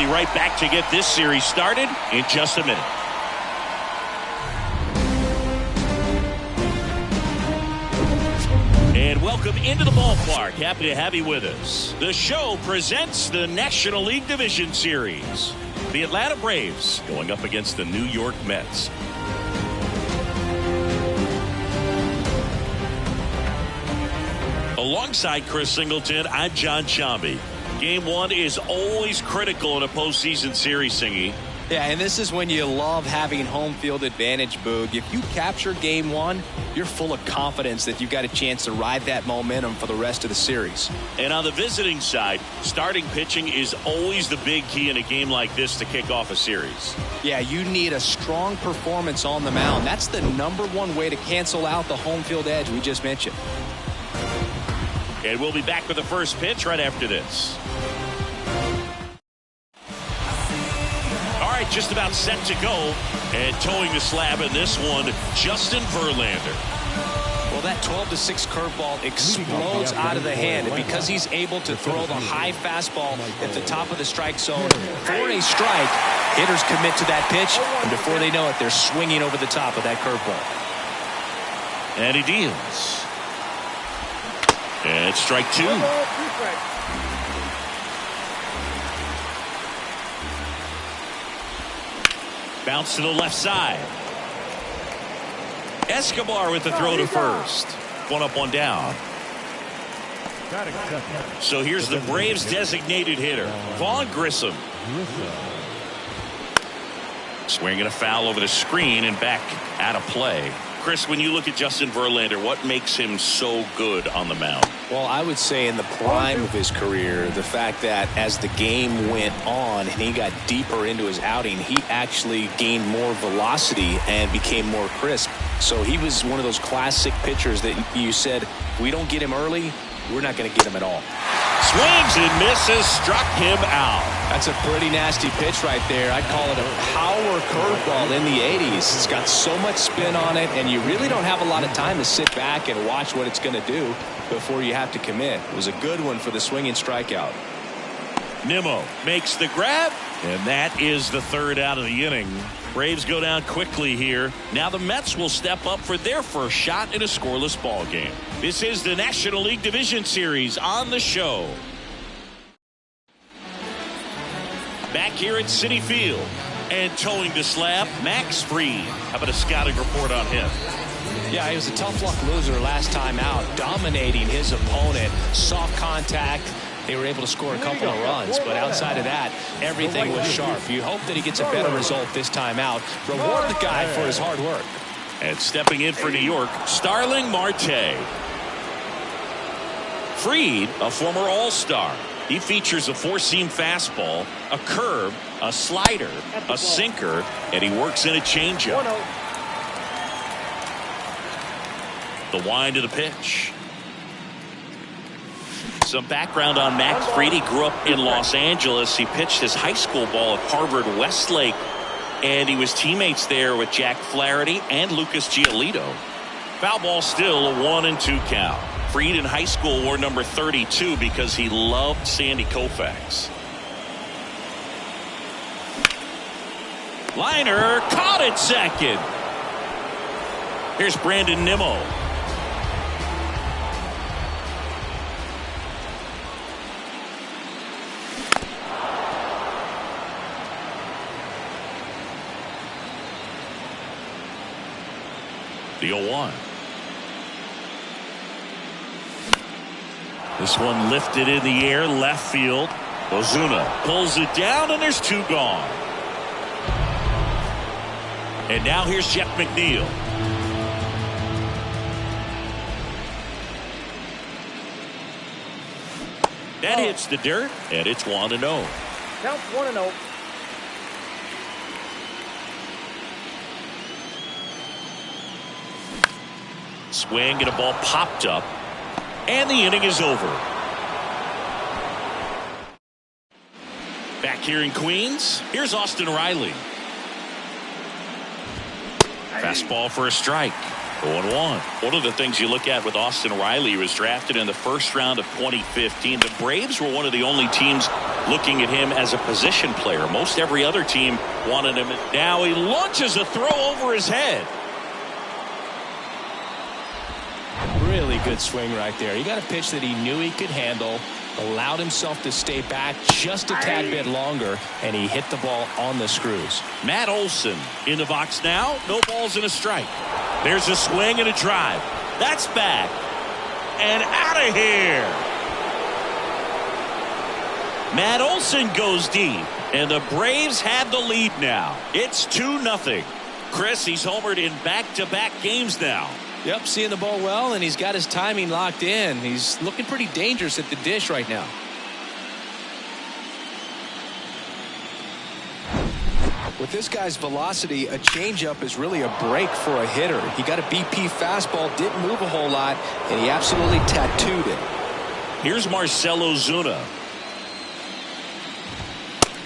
be right back to get this series started in just a minute. And welcome into the ballpark. Happy to have you with us. The show presents the National League Division Series. The Atlanta Braves going up against the New York Mets. Alongside Chris Singleton, I'm John Shambi. Game one is always critical in a postseason series, Singy. Yeah, and this is when you love having home field advantage, Boog. If you capture game one, you're full of confidence that you've got a chance to ride that momentum for the rest of the series. And on the visiting side, starting pitching is always the big key in a game like this to kick off a series. Yeah, you need a strong performance on the mound. That's the #1 way to cancel out the home field edge we just mentioned. And we'll be back with the first pitch right after this. All right, just about set to go. And towing the slab in this one, Justin Verlander. Well, that 12-6 curveball explodes out of the hand. And because he's able to throw the high fastball at the top of the strike zone for a strike, hitters commit to that pitch. And before they know it, they're swinging over the top of that curveball. And he deals. And strike two. Bounce to the left side. Escobar with the throw to first. One up, one down. So here's the Braves designated hitter, Vaughn Grissom. Swinging a foul over the screen and back out of play. Chris, when you look at Justin Verlander, what makes him so good on the mound? Well, I would say in the prime of his career, the fact that as the game went on and he got deeper into his outing, he actually gained more velocity and became more crisp. So he was one of those classic pitchers that you said, we don't get him early, we're not going to get him at all. Swings and misses, struck him out. That's a pretty nasty pitch right there. I'd call it a power curveball in the 80s. It's got so much spin on it, and you really don't have a lot of time to sit back and watch what it's going to do before you have to commit. It was a good one for the swinging strikeout. Nimmo makes the grab, and that is the third out of the inning. Braves go down quickly here. Now the Mets will step up for their first shot in a scoreless ball game. This is the National League Division Series on the show. Back here at Citi Field and towing the slab, Max Fried. How about a scouting report on him? Yeah, he was a tough luck loser last time out, dominating his opponent. Soft contact. They were able to score a couple of runs, but outside of that, everything was sharp. You hope that he gets a better result this time out. Reward the guy for his hard work. And stepping in for New York, Starling Marte. Fried, a former All-Star. He features a four-seam fastball, a curve, a slider, a sinker, and he works in a changeup. The wind of the pitch. Some background on Max Fried. He grew up in Los Angeles. He pitched his high school ball at Harvard Westlake, and he was teammates there with Jack Flaherty and Lucas Giolito. Foul ball, still a 1-2 count. Fried in high school wore number 32 because he loved Sandy Koufax. Liner caught at second. Here's Brandon Nimmo. The 0-1. This one lifted in the air, left field. Ozuna pulls it down, and there's two gone. And now here's Jeff McNeil. That hits the dirt, and it's 1-0. Count 1-0. Swing and a ball popped up, and the inning is over. Back here in Queens, here's Austin Riley. Fastball for a strike. 0-1. One of the things you look at with Austin Riley, he was drafted in the first round of 2015. The Braves were one of the only teams looking at him as a position player. Most every other team wanted him. Now he launches a throw over his head. Really good swing right there. He got a pitch that he knew he could handle, allowed himself to stay back just a tad bit longer, and he hit the ball on the screws. Matt Olson in the box now. No balls and a strike. There's a swing and a drive. That's back and out of here. Matt Olson goes deep, and the Braves have the lead now. It's 2-0. Chris, he's homered in back-to-back games now. Yep, seeing the ball well, and he's got his timing locked in. He's looking pretty dangerous at the dish right now. With this guy's velocity, a changeup is really a break for a hitter. He got a BP fastball, didn't move a whole lot, and he absolutely tattooed it. Here's Marcell Ozuna.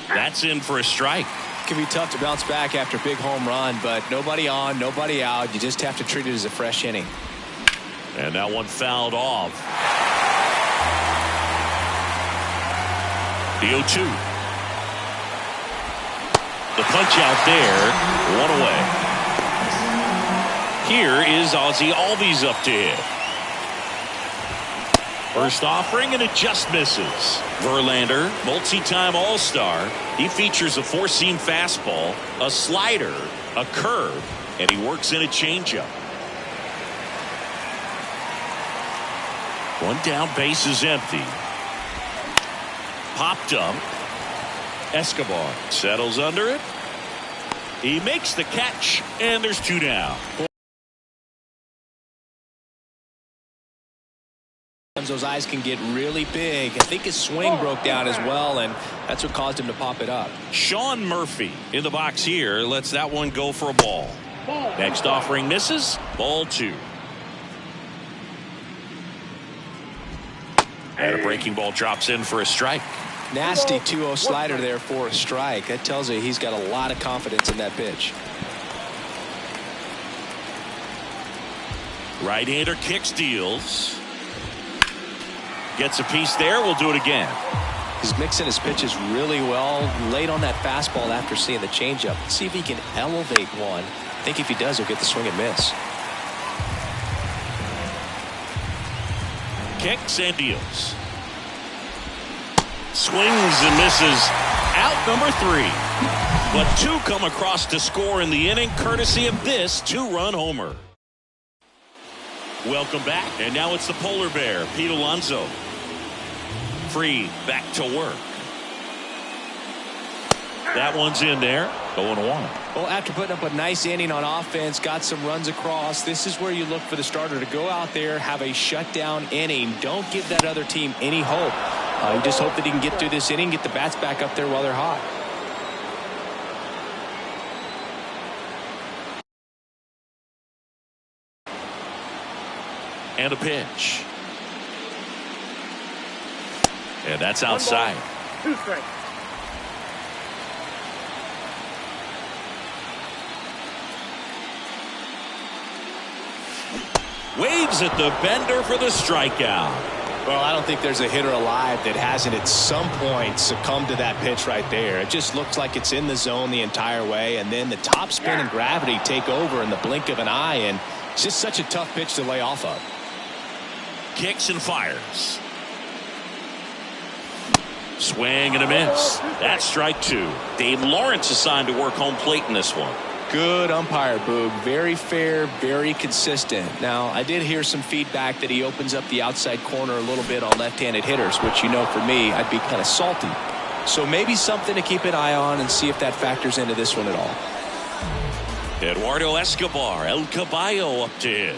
That's in for a strike. It can be tough to bounce back after a big home run, but nobody on, nobody out. You just have to treat it as a fresh inning. And that one fouled off. The 0-2. The punch out there, one away. Here is Ozzie Albies up to hit. First offering, and it just misses. Verlander, multi-time All-Star. He features a four-seam fastball, a slider, a curve, and he works in a changeup. One down, base is empty. Popped up. Escobar settles under it. He makes the catch, and there's two down. Those eyes can get really big. I think his swing broke down as well, and that's what caused him to pop it up. Sean Murphy in the box here lets that one go for a ball. Next offering misses. Ball 2. And a breaking ball drops in for a strike. Nasty 2-0 slider there for a strike. That tells you he's got a lot of confidence in that pitch. Right-hander kicks, deals. Gets a piece there. We'll do it again. He's mixing his pitches really well. Late on that fastball after seeing the changeup. Let's see if he can elevate one. I think if he does, he'll get the swing and miss. Kicks and deals. Swings and misses. Out number 3. But 2 come across to score in the inning, courtesy of this 2-run homer. Welcome back, and now it's the polar bear, Pete Alonso. Free, back to work. That one's in there, 0-1. Well, after putting up a nice inning on offense, got some runs across, this is where you look for the starter to go out there, have a shutdown inning. Don't give that other team any hope. You just hope that he can get through this inning, get the bats back up there while they're hot. And a pitch. And that's outside. 2 strikes. Waves at the bender for the strikeout. Well, I don't think there's a hitter alive that hasn't at some point succumbed to that pitch right there. It just looks like it's in the zone the entire way, and then the top spin and gravity take over in the blink of an eye, and it's just such a tough pitch to lay off of. Kicks and fires. Swing and a miss. That's strike 2. Dave Lawrence assigned to work home plate in this one. Good umpire, Boog. Very fair, very consistent. Now, I did hear some feedback that he opens up the outside corner a little bit on left-handed hitters, which, you know, for me, I'd be kind of salty. So maybe something to keep an eye on and see if that factors into this one at all. Eduardo Escobar, El Caballo up to hit.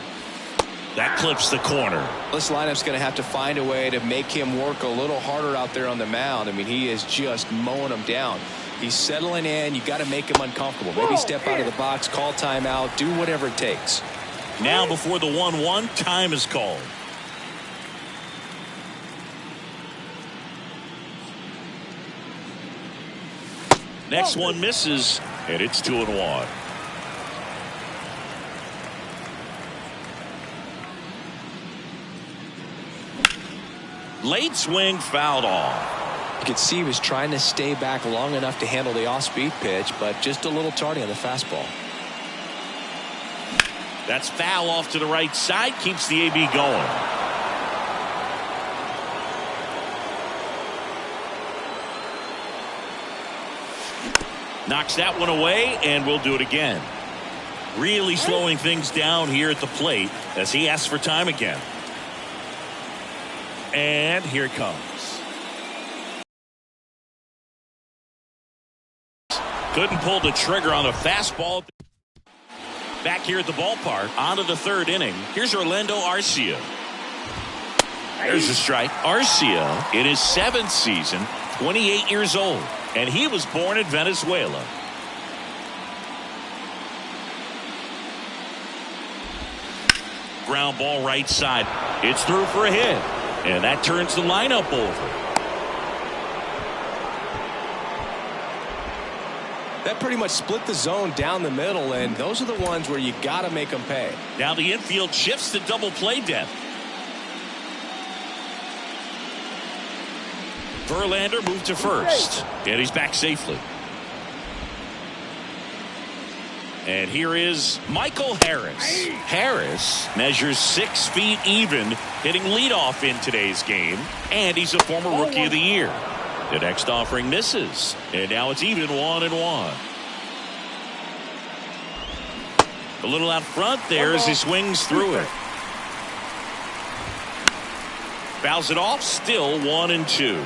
That clips the corner. This lineup's going to have to find a way to make him work a little harder out there on the mound. I mean, he is just mowing them down. He's settling in. You got to make him uncomfortable. Maybe step out of the box, call timeout, do whatever it takes. Now before the 1-1, time is called. Next one misses, and it's 2-1. Late swing fouled off. You could see he was trying to stay back long enough to handle the off-speed pitch, but just a little tardy on the fastball. That's foul off to the right side. Keeps the AB going. Knocks that one away, and we'll do it again. Really slowing things down here at the plate as he asks for time again. And here it comes. Couldn't pull the trigger on the fastball. Back here at the ballpark, on to the third inning. Here's Orlando Arcia. There's a strike. Arcia, in his 7th season, 28 years old, and he was born in Venezuela. Ground ball right side. It's through for a hit, and that turns the lineup over. That pretty much split the zone down the middle, and those are the ones where you got to make them pay. Now the infield shifts to double play depth. Verlander moved to first, and he's back safely. And here is Michael Harris. Harris measures 6 feet even, hitting leadoff in today's game, and he's a former Rookie of the Year. The next offering misses, and now it's even 1-1. A little out front there as he swings through it. Fouls it off, still 1-2.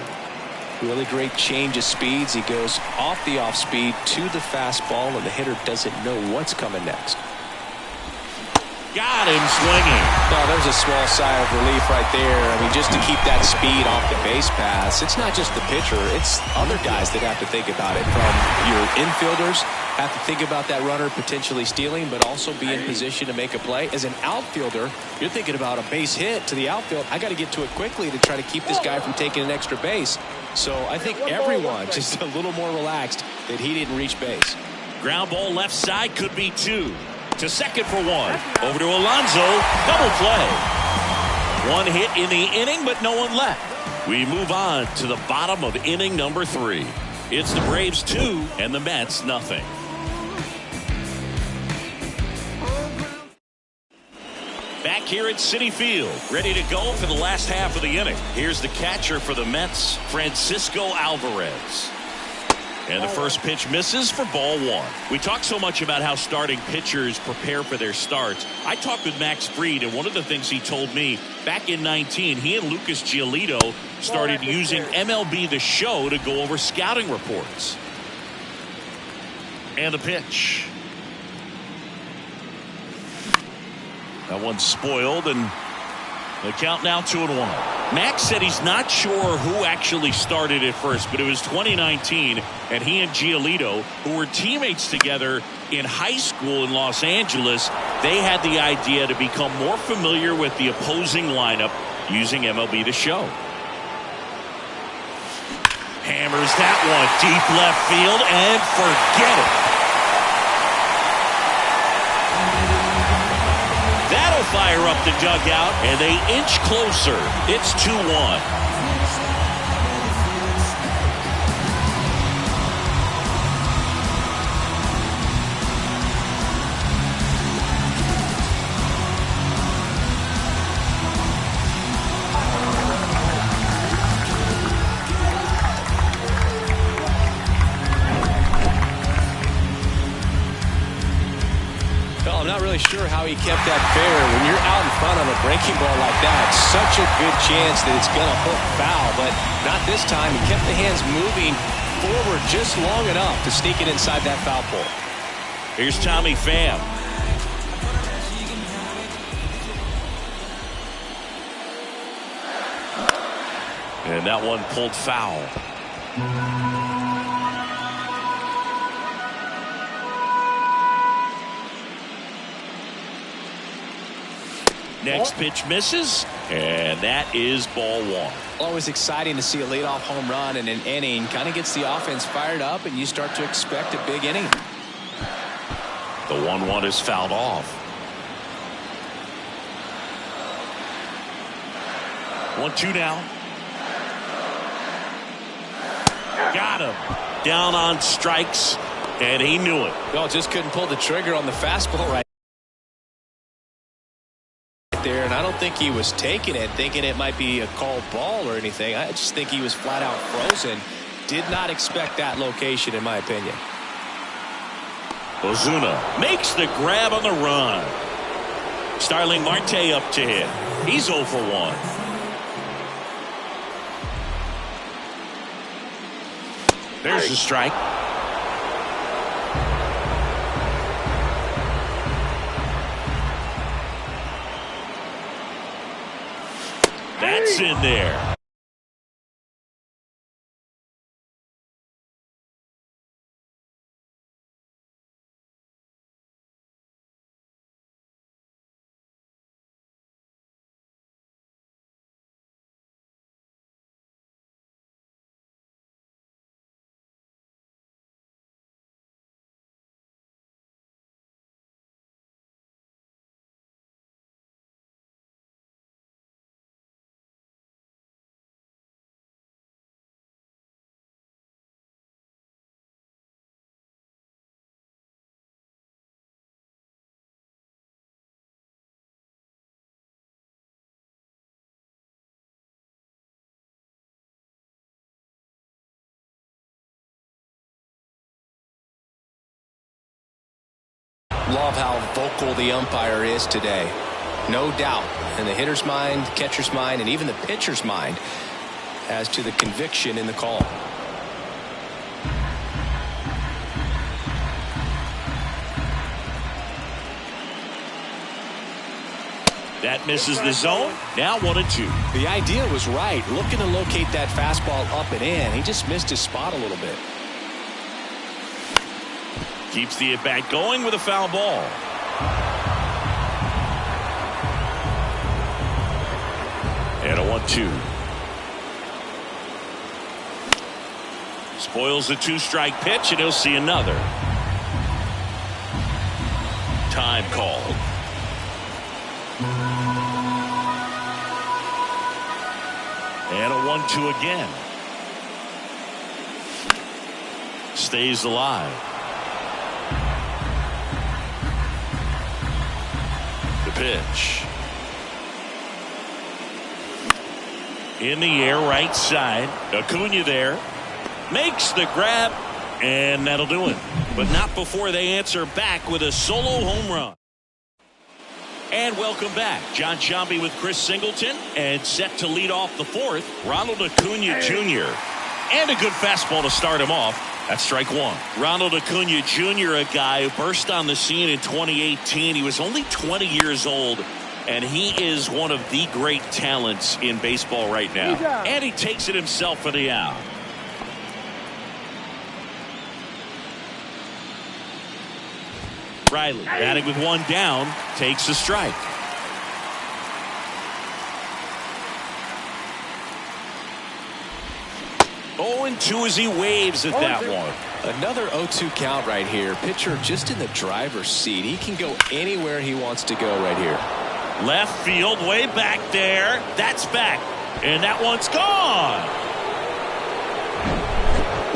Really great change of speeds. He goes off the off speed to the fastball, and the hitter doesn't know what's coming next. Got him swinging. Well, there's a small sigh of relief right there. I mean, just to keep that speed off the base paths. It's not just the pitcher. It's other guys that have to think about it. From your infielders have to think about that runner potentially stealing, but also be in position to make a play. As an outfielder, you're thinking about a base hit to the outfield. I got to get to it quickly to try to keep this guy from taking an extra base. So I think everyone just a little more relaxed that he didn't reach base. Ground ball left side, could be 2. To second for 1. Over to Alonso. Double play. 1 hit in the inning, but no one left. We move on to the bottom of inning number 3. It's the Braves 2 and the Mets nothing. Back here at Citi Field, ready to go for the last half of the inning. Here's the catcher for the Mets, Francisco Alvarez. And the first pitch misses for ball 1. We talk so much about how starting pitchers prepare for their starts. I talked with Max Fried, and one of the things he told me back in 19, he and Lucas Giolito started using MLB The Show to go over scouting reports. And the pitch. That one's spoiled, and the count now 2-1. Max said he's not sure who actually started at first, but it was 2019, and he and Giolito, who were teammates together in high school in Los Angeles, they had the idea to become more familiar with the opposing lineup using MLB The Show. Hammers that one deep left field, and forget it. That'll fire up the dugout, and they inch closer. It's 2-1. I'm not really sure how he kept that fair. When you're out in front of a breaking ball like that, such a good chance that it's going to hook foul, but not this time. He kept the hands moving forward just long enough to sneak it inside that foul pole. Here's Tommy Pham. And that one pulled foul. Next pitch misses, and that is ball 1. Always exciting to see a leadoff home run in an inning. Kind of gets the offense fired up, and you start to expect a big inning. The 1-1 is fouled off. 1-2 now. Got him. Down on strikes, and he knew it. Well, just couldn't pull the trigger on the fastball right there, and I don't think he was taking it thinking it might be a called ball or anything. I just think he was flat out frozen. Did not expect that location, in my opinion. Ozuna makes the grab on the run. Starling Marte up to hit. He's 0 for 1. There's a strike. That's in there. Love how vocal the umpire is today. No doubt in the hitter's mind, catcher's mind, and even the pitcher's mind as to the conviction in the call. That misses the zone. Now 1-2. The idea was right. Looking to locate that fastball up and in. He just missed his spot a little bit. Keeps the at-bat going with a foul ball. And a 1-2. Spoils the 2-strike pitch, and he'll see another. Time called. And a 1-2 again. Stays alive. The pitch. In the air, right side. Acuna there. Makes the grab. And that'll do it. But not before they answer back with a solo home run. And welcome back. John Sciambi with Chris Singleton. And set to lead off the fourth, Ronald Acuna Jr. And a good fastball to start him off. That's strike one. Ronald Acuna Jr., a guy who burst on the scene in 2018. He was only 20 years old, and he is one of the great talents in baseball right now. And he takes it himself for the out. Riley batting with one down, takes a strike. Oh, and 2 as he waves at that one. Another 0-2 count right here. Pitcher just in the driver's seat. He can go anywhere he wants to go right here. Left field, way back there. That's back. And that one's gone.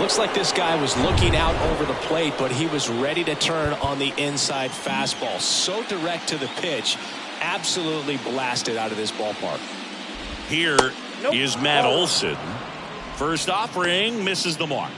Looks like this guy was looking out over the plate, but he was ready to turn on the inside fastball. So direct to the pitch. Absolutely blasted out of this ballpark. Here is Matt Olson. First offering misses the mark.